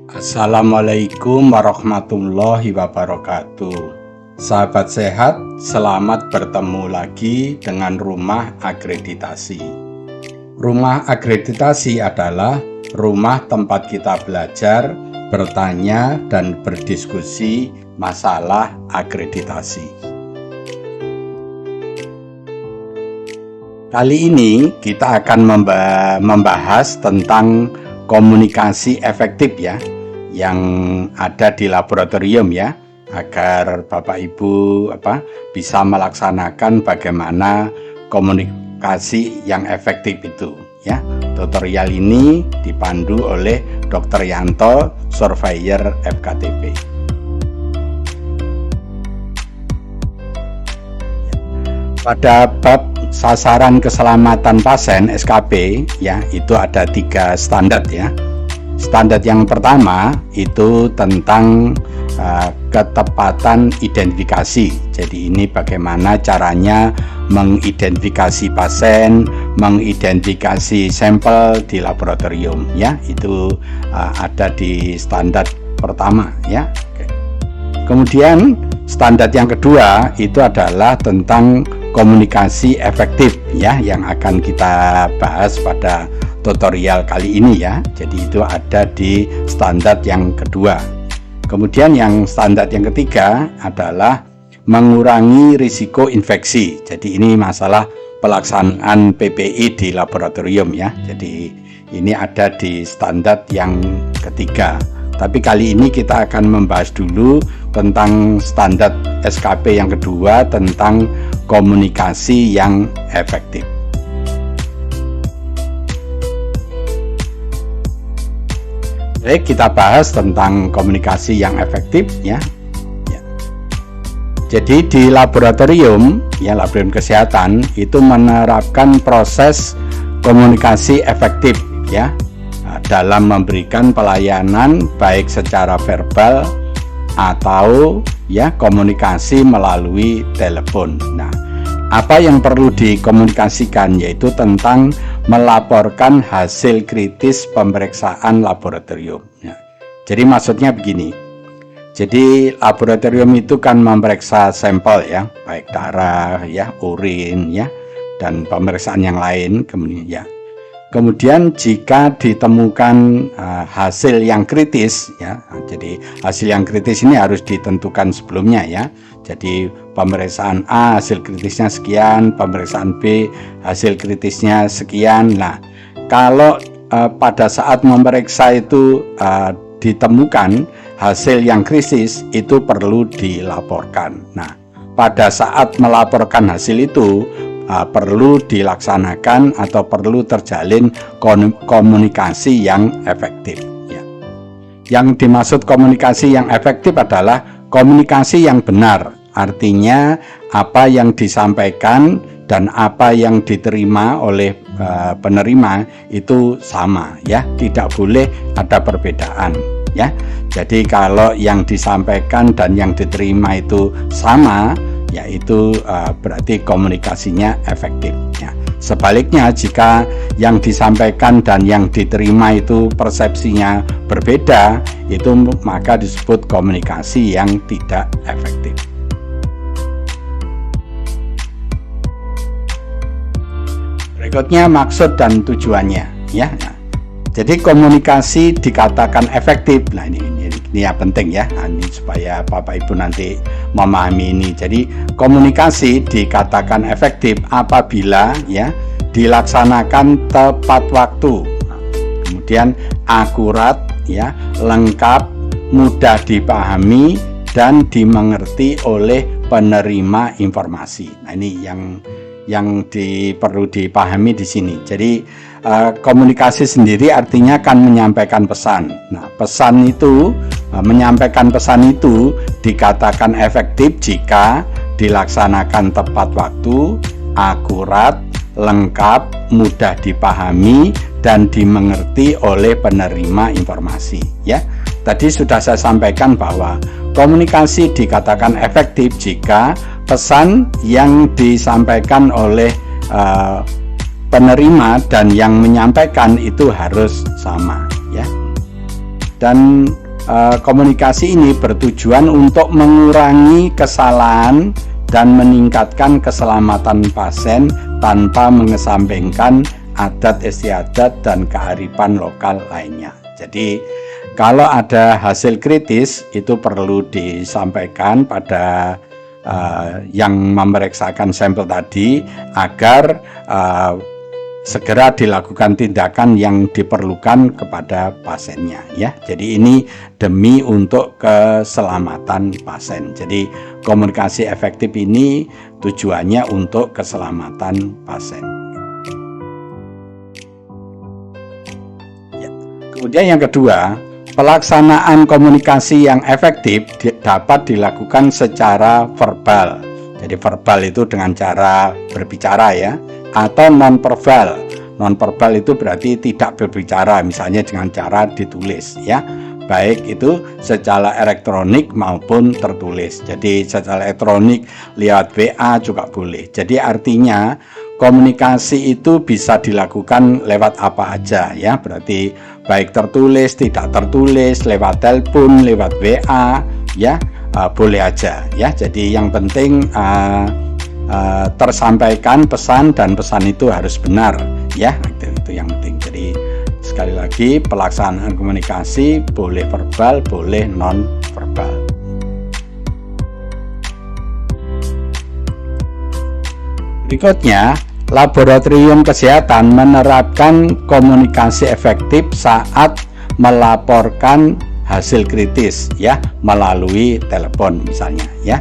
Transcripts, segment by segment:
Assalamualaikum warahmatullahi wabarakatuh. Sahabat sehat, selamat bertemu lagi dengan Rumah Akreditasi. Rumah Akreditasi adalah rumah tempat kita belajar, bertanya, dan berdiskusi masalah akreditasi. Kali ini kita akan membahas tentang komunikasi efektif ya, yang ada di laboratorium ya, agar Bapak Ibu bisa melaksanakan bagaimana komunikasi yang efektif itu ya. Tutorial ini dipandu oleh Dr. Yanto, Surveyor FKTP. Pada bab sasaran keselamatan pasien SKP ya, itu ada 3 standar ya. Standar yang pertama itu tentang ketepatan identifikasi. Jadi ini bagaimana caranya mengidentifikasi pasien, mengidentifikasi sampel di laboratorium ya. Itu ada di standar pertama ya. Kemudian standar yang kedua itu adalah tentang komunikasi efektif ya, yang akan kita bahas pada tutorial kali ini ya. Jadi itu ada di standar yang kedua. Kemudian yang standar yang ketiga adalah mengurangi risiko infeksi. Jadi ini masalah pelaksanaan PPI di laboratorium ya. Jadi ini ada di standar yang ketiga. Tapi kali ini kita akan membahas dulu tentang standar SKP yang kedua, tentang komunikasi yang efektif. Baik, kita bahas tentang komunikasi yang efektif ya. Jadi di laboratorium ya, laboratorium kesehatan itu menerapkan proses komunikasi efektif ya, dalam memberikan pelayanan baik secara verbal atau ya komunikasi melalui telepon. Nah, apa yang perlu dikomunikasikan yaitu tentang melaporkan hasil kritis pemeriksaan laboratorium ya. Jadi maksudnya begini. Jadi laboratorium itu kan memeriksa sampel ya, baik darah ya, urin ya, dan pemeriksaan yang lain kemudian ya. Kemudian jika ditemukan hasil yang kritis ya, jadi hasil yang kritis ini harus ditentukan sebelumnya ya. Jadi pemeriksaan A hasil kritisnya sekian, pemeriksaan B hasil kritisnya sekian. Nah, kalau pada saat memeriksa itu ditemukan hasil yang kritis, itu perlu dilaporkan. Nah, pada saat melaporkan hasil itu perlu dilaksanakan atau perlu terjalin komunikasi yang efektif ya. Yang dimaksud komunikasi yang efektif adalah komunikasi yang benar, artinya apa yang disampaikan dan apa yang diterima oleh penerima itu sama ya, tidak boleh ada perbedaan ya. Jadi kalau yang disampaikan dan yang diterima itu sama, yaitu berarti komunikasinya efektif ya. Sebaliknya, jika yang disampaikan dan yang diterima itu persepsinya berbeda, itu maka disebut komunikasi yang tidak efektif. Berikutnya maksud dan tujuannya ya. Nah, jadi komunikasi dikatakan efektif. Nah, ini ya penting ya, ini supaya Bapak Ibu nanti memahami ini. Jadi komunikasi dikatakan efektif apabila ya dilaksanakan tepat waktu, kemudian akurat ya, lengkap, mudah dipahami dan dimengerti oleh penerima informasi. Nah, ini yang perlu dipahami di sini. Jadi komunikasi sendiri artinya kan menyampaikan pesan. Nah, menyampaikan pesan itu dikatakan efektif jika dilaksanakan tepat waktu, akurat, lengkap, mudah dipahami dan dimengerti oleh penerima informasi ya. Tadi sudah saya sampaikan bahwa komunikasi dikatakan efektif jika pesan yang disampaikan oleh penerima dan yang menyampaikan itu harus sama ya. dan komunikasi ini bertujuan untuk mengurangi kesalahan dan meningkatkan keselamatan pasien tanpa mengesampingkan adat istiadat dan kearifan lokal lainnya. Jadi kalau ada hasil kritis itu perlu disampaikan pada yang memeriksakan sampel tadi agar segera dilakukan tindakan yang diperlukan kepada pasiennya ya. Jadi ini demi untuk keselamatan pasien. Jadi komunikasi efektif ini tujuannya untuk keselamatan pasien. Ya. Kemudian yang kedua, pelaksanaan komunikasi yang efektif dapat dilakukan secara verbal. Jadi verbal itu dengan cara berbicara ya, atau non-verbal. Non-verbal itu berarti tidak berbicara, misalnya dengan cara ditulis ya. Baik itu secara elektronik maupun tertulis. Jadi secara elektronik lewat WA juga boleh. Jadi artinya komunikasi itu bisa dilakukan lewat apa aja ya. Berarti baik tertulis, tidak tertulis, lewat telepon, lewat WA ya, boleh aja ya. Jadi yang penting tersampaikan pesan dan pesan itu harus benar ya, itu yang penting. Jadi sekali lagi pelaksanaan komunikasi boleh verbal, boleh non verbal. Berikutnya, laboratorium kesehatan menerapkan komunikasi efektif saat melaporkan hasil kritis ya, melalui telepon misalnya ya.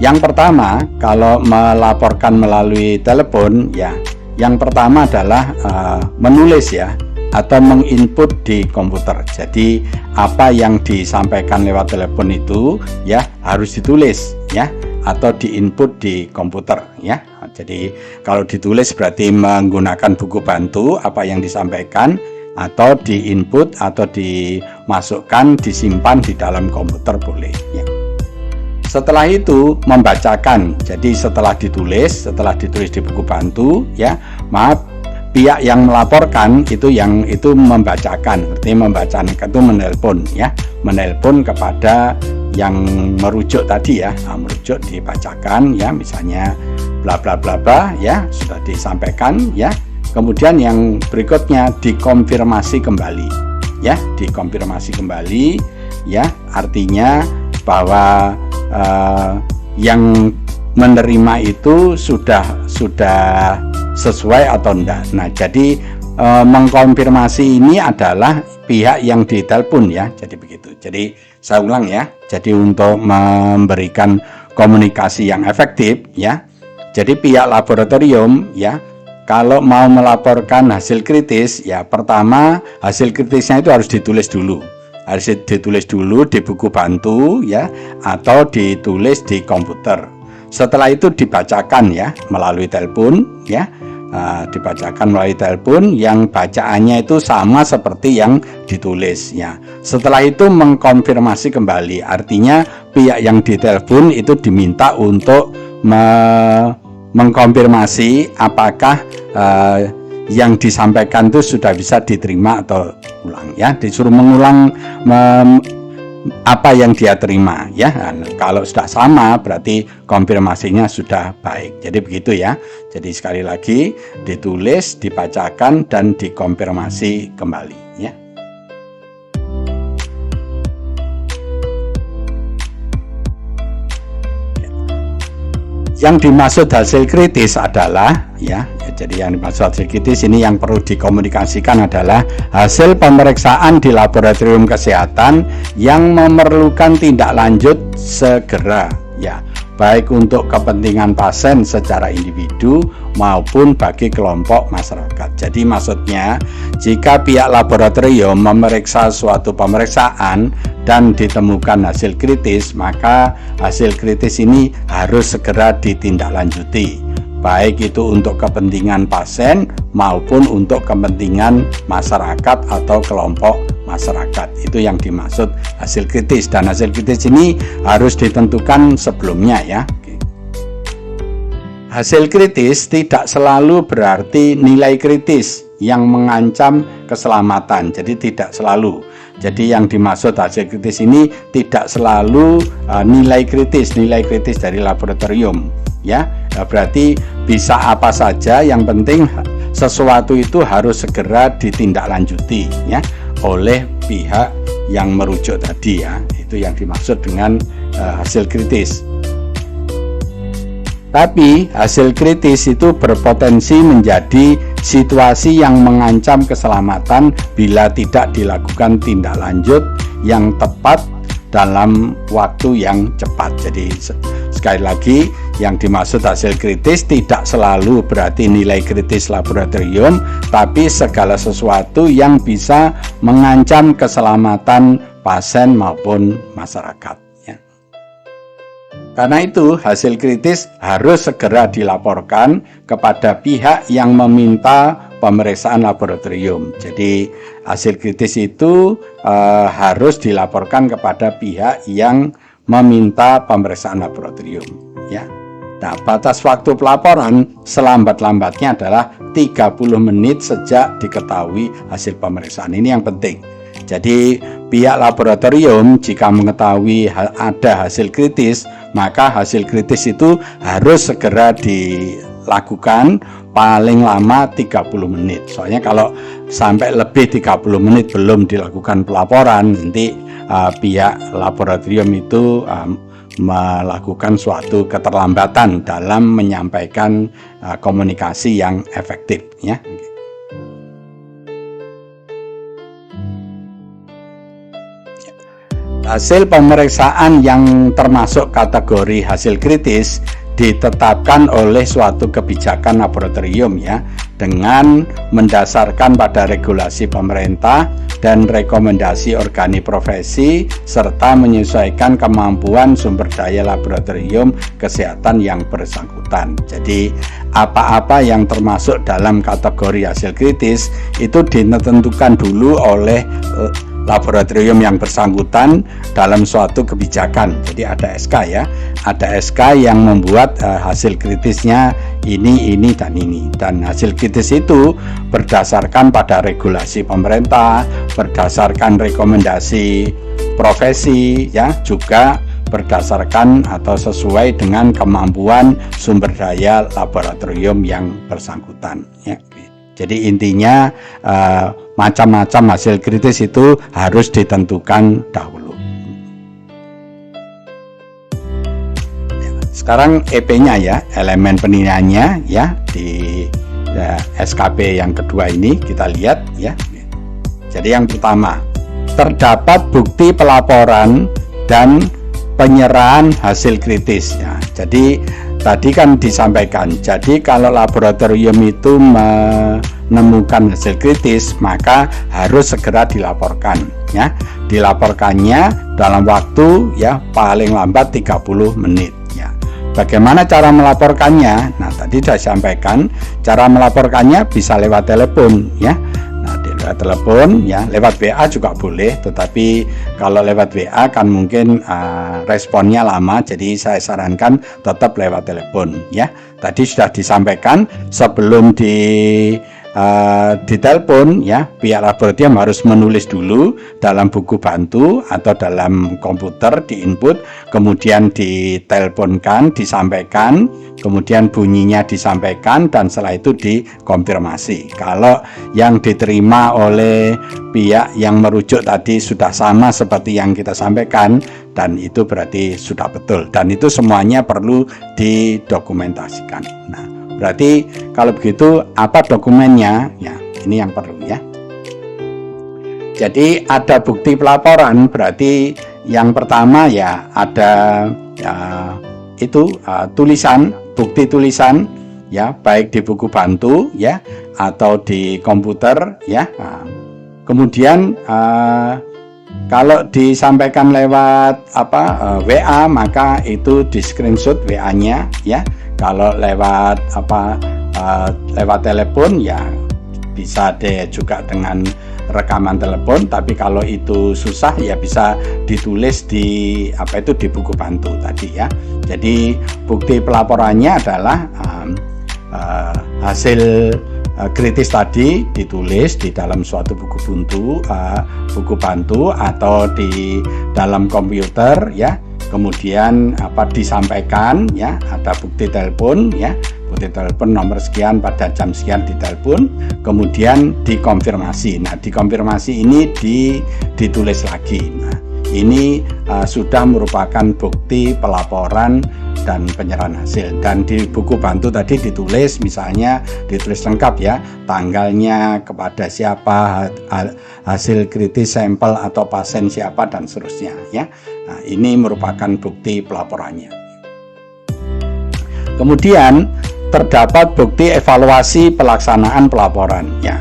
Yang pertama, kalau melaporkan melalui telepon ya, yang pertama adalah menulis ya, atau menginput di komputer. Jadi apa yang disampaikan lewat telepon itu ya harus ditulis ya, atau diinput di komputer ya. Jadi kalau ditulis berarti menggunakan buku bantu apa yang disampaikan, atau diinput atau dimasukkan, disimpan di dalam komputer boleh ya. Setelah itu membacakan. Jadi setelah ditulis di buku bantu ya, pihak yang melaporkan itu membacakan. Berarti membacakan itu menelpon ya, menelpon kepada yang merujuk tadi ya, merujuk dibacakan ya, misalnya bla bla bla bla ya, sudah disampaikan ya. Kemudian yang berikutnya dikonfirmasi kembali ya, dikonfirmasi kembali ya, artinya bahwa yang menerima itu sudah sesuai atau enggak. Nah, jadi mengkonfirmasi ini adalah pihak yang ditelepon ya. Jadi begitu. Jadi saya ulang ya. Jadi untuk memberikan komunikasi yang efektif ya. Jadi pihak laboratorium ya, kalau mau melaporkan hasil kritis ya, pertama hasil kritisnya itu harus ditulis dulu. Harus ditulis dulu di buku bantu ya, atau ditulis di komputer. Setelah itu dibacakan ya melalui telepon ya, dibacakan melalui telepon yang bacaannya itu sama seperti yang ditulis ya. Setelah itu mengkonfirmasi kembali, artinya pihak yang ditelepon itu diminta untuk mengkonfirmasi apakah yang disampaikan itu sudah bisa diterima atau ulang ya, disuruh mengulang apa yang dia terima ya. Nah, kalau sudah sama berarti konfirmasinya sudah baik. Jadi begitu ya. Jadi sekali lagi ditulis, dibacakan dan dikonfirmasi kembali ya. Yang dimaksud hasil kritis adalah ya, jadi yang dimaksud hasil kritis ini yang perlu dikomunikasikan adalah hasil pemeriksaan di laboratorium kesehatan yang memerlukan tindak lanjut segera ya, baik untuk kepentingan pasien secara individu maupun bagi kelompok masyarakat. Jadi maksudnya jika pihak laboratorium memeriksa suatu pemeriksaan dan ditemukan hasil kritis, maka hasil kritis ini harus segera ditindaklanjuti, baik itu untuk kepentingan pasien maupun untuk kepentingan masyarakat atau kelompok masyarakat. Itu yang dimaksud hasil kritis, dan hasil kritis ini harus ditentukan sebelumnya ya. Hasil kritis tidak selalu berarti nilai kritis yang mengancam keselamatan. Jadi tidak selalu. Jadi yang dimaksud hasil kritis ini tidak selalu nilai kritis dari laboratorium, ya. Berarti bisa apa saja, yang penting sesuatu itu harus segera ditindaklanjuti, ya, oleh pihak yang merujuk tadi, ya. Itu yang dimaksud dengan hasil kritis. Tapi hasil kritis itu berpotensi menjadi situasi yang mengancam keselamatan bila tidak dilakukan tindak lanjut yang tepat dalam waktu yang cepat. Jadi sekali lagi, yang dimaksud hasil kritis tidak selalu berarti nilai kritis laboratorium, tapi segala sesuatu yang bisa mengancam keselamatan pasien maupun masyarakat. Karena itu, hasil kritis harus segera dilaporkan kepada pihak yang meminta pemeriksaan laboratorium. Jadi, hasil kritis itu harus dilaporkan kepada pihak yang meminta pemeriksaan laboratorium, ya. Nah, batas waktu pelaporan selambat-lambatnya adalah 30 menit sejak diketahui hasil pemeriksaan. Ini yang penting. Jadi pihak laboratorium jika mengetahui ada hasil kritis, maka hasil kritis itu harus segera dilakukan paling lama 30 menit. Soalnya kalau sampai lebih 30 menit belum dilakukan pelaporan, nanti pihak laboratorium itu melakukan suatu keterlambatan dalam menyampaikan komunikasi yang efektif, ya. Hasil pemeriksaan yang termasuk kategori hasil kritis ditetapkan oleh suatu kebijakan laboratorium, ya, dengan mendasarkan pada regulasi pemerintah dan rekomendasi organi profesi serta menyesuaikan kemampuan sumber daya laboratorium kesehatan yang bersangkutan. Jadi apa-apa yang termasuk dalam kategori hasil kritis itu ditentukan dulu oleh laboratorium yang bersangkutan dalam suatu kebijakan. Jadi ada SK, ya, ada SK yang membuat hasil kritisnya ini, dan ini. Dan hasil kritis itu berdasarkan pada regulasi pemerintah, berdasarkan rekomendasi profesi, ya, juga berdasarkan atau sesuai dengan kemampuan sumber daya laboratorium yang bersangkutan, ya. Jadi intinya macam-macam hasil kritis itu harus ditentukan dahulu. Sekarang EP-nya, ya, elemen penilaiannya, ya, di SKP yang kedua ini kita lihat, ya. Jadi yang pertama, terdapat bukti pelaporan dan penyerahan hasil kritis, ya. Jadi tadi kan disampaikan, jadi kalau laboratorium itu menemukan hasil kritis, maka harus segera dilaporkan, ya. Dilaporkannya dalam waktu, ya, paling lambat 30 menit, ya. Bagaimana cara melaporkannya? Nah, tadi sudah disampaikan, cara melaporkannya bisa lewat telepon, ya. Nah, lewat telepon, ya, lewat WA juga boleh, tetapi kalau lewat WA kan mungkin responnya lama, jadi saya sarankan tetap lewat telepon, ya. Tadi sudah disampaikan sebelum ditelepon, ya, pihak laboratorium harus menulis dulu dalam buku bantu atau dalam komputer, diinput, kemudian diteleponkan, disampaikan, kemudian bunyinya disampaikan, dan setelah itu dikonfirmasi. Kalau yang diterima oleh pihak yang merujuk tadi sudah sama seperti yang kita sampaikan, dan itu berarti sudah betul, dan itu semuanya perlu didokumentasikan. Nah, berarti kalau begitu apa dokumennya? Ya, ini yang perlu, ya. Jadi ada bukti pelaporan, berarti yang pertama, ya, ada tulisan, bukti tulisan, ya, baik di buku bantu, ya, atau di komputer, ya. Kemudian kalau disampaikan lewat WA, maka itu di screenshot WA-nya, ya. Kalau lewat lewat telepon, ya, bisa juga dengan rekaman telepon, tapi kalau itu susah, ya bisa ditulis di di buku bantu tadi, ya. Jadi bukti pelaporannya adalah hasil kritis tadi ditulis di dalam suatu buku bantu atau di dalam komputer ya, kemudian disampaikan ya, ada bukti telepon ya, bukti telepon nomor sekian pada jam sekian ditelepon, kemudian dikonfirmasi. Nah, dikonfirmasi ini ditulis lagi. Nah, ini sudah merupakan bukti pelaporan dan penyerahan hasil. Dan di buku bantu tadi ditulis, misalnya ditulis lengkap ya, tanggalnya, kepada siapa, hasil kritis sampel atau pasien siapa, dan seterusnya ya. Nah, ini merupakan bukti pelaporannya. Kemudian terdapat bukti evaluasi pelaksanaan pelaporan ya.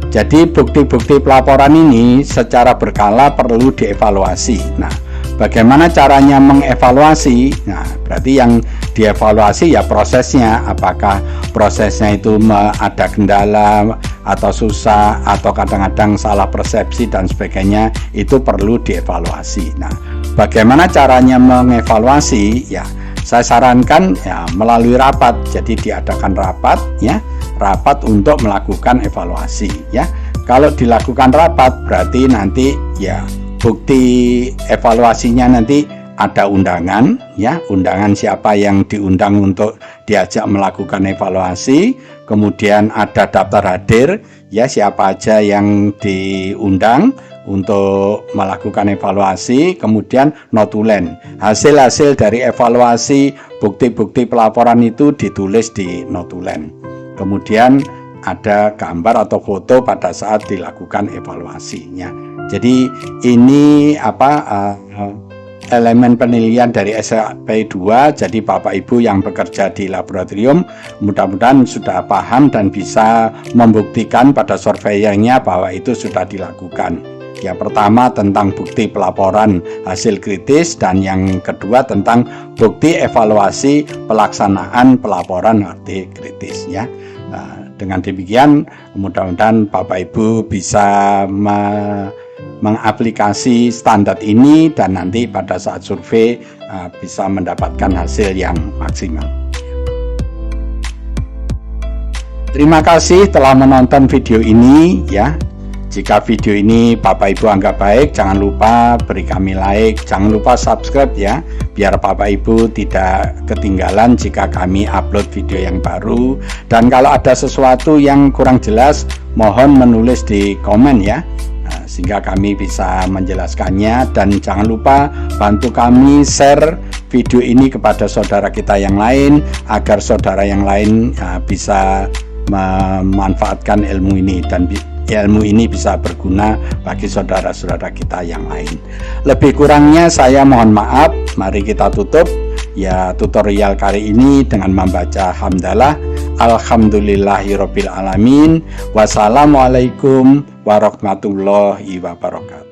Jadi bukti-bukti pelaporan ini secara berkala perlu dievaluasi. Nah, bagaimana caranya mengevaluasi? Nah, berarti yang dievaluasi ya prosesnya, apakah prosesnya itu ada kendala atau susah atau kadang-kadang salah persepsi dan sebagainya, itu perlu dievaluasi. Nah, bagaimana caranya mengevaluasi? Ya, saya sarankan ya melalui rapat. Jadi diadakan rapat ya, rapat untuk melakukan evaluasi ya. Kalau dilakukan rapat berarti nanti ya bukti evaluasinya nanti ada undangan ya, undangan siapa yang diundang untuk diajak melakukan evaluasi, kemudian ada daftar hadir ya, siapa aja yang diundang untuk melakukan evaluasi, kemudian notulen. Hasil-hasil dari evaluasi, bukti-bukti pelaporan itu ditulis di notulen. Kemudian ada gambar atau foto pada saat dilakukan evaluasinya. Jadi ini elemen penilaian dari SAP 2. Jadi Bapak Ibu yang bekerja di laboratorium mudah-mudahan sudah paham dan bisa membuktikan pada surveinya bahwa itu sudah dilakukan. Ya, pertama tentang bukti pelaporan hasil kritis, dan yang kedua tentang bukti evaluasi pelaksanaan pelaporan hasil kritis ya. Nah, dengan demikian mudah-mudahan Bapak Ibu bisa mengaplikasi standar ini dan nanti pada saat survei bisa mendapatkan hasil yang maksimal. Terima kasih telah menonton video ini ya. Jika video ini Bapak Ibu anggap baik, jangan lupa beri kami like, jangan lupa subscribe ya, biar Bapak Ibu tidak ketinggalan jika kami upload video yang baru. Dan kalau ada sesuatu yang kurang jelas, mohon menulis di komen ya, sehingga kami bisa menjelaskannya. Dan jangan lupa bantu kami share video ini kepada saudara kita yang lain, agar saudara yang lain bisa memanfaatkan ilmu ini dan ilmu ini bisa berguna bagi saudara-saudara kita yang lain. Lebih kurangnya saya mohon maaf. Mari kita tutup ya tutorial kali ini dengan membaca hamdalah. Alhamdulillahirabbil alamin. Wassalamualaikum warahmatullahi wabarakatuh.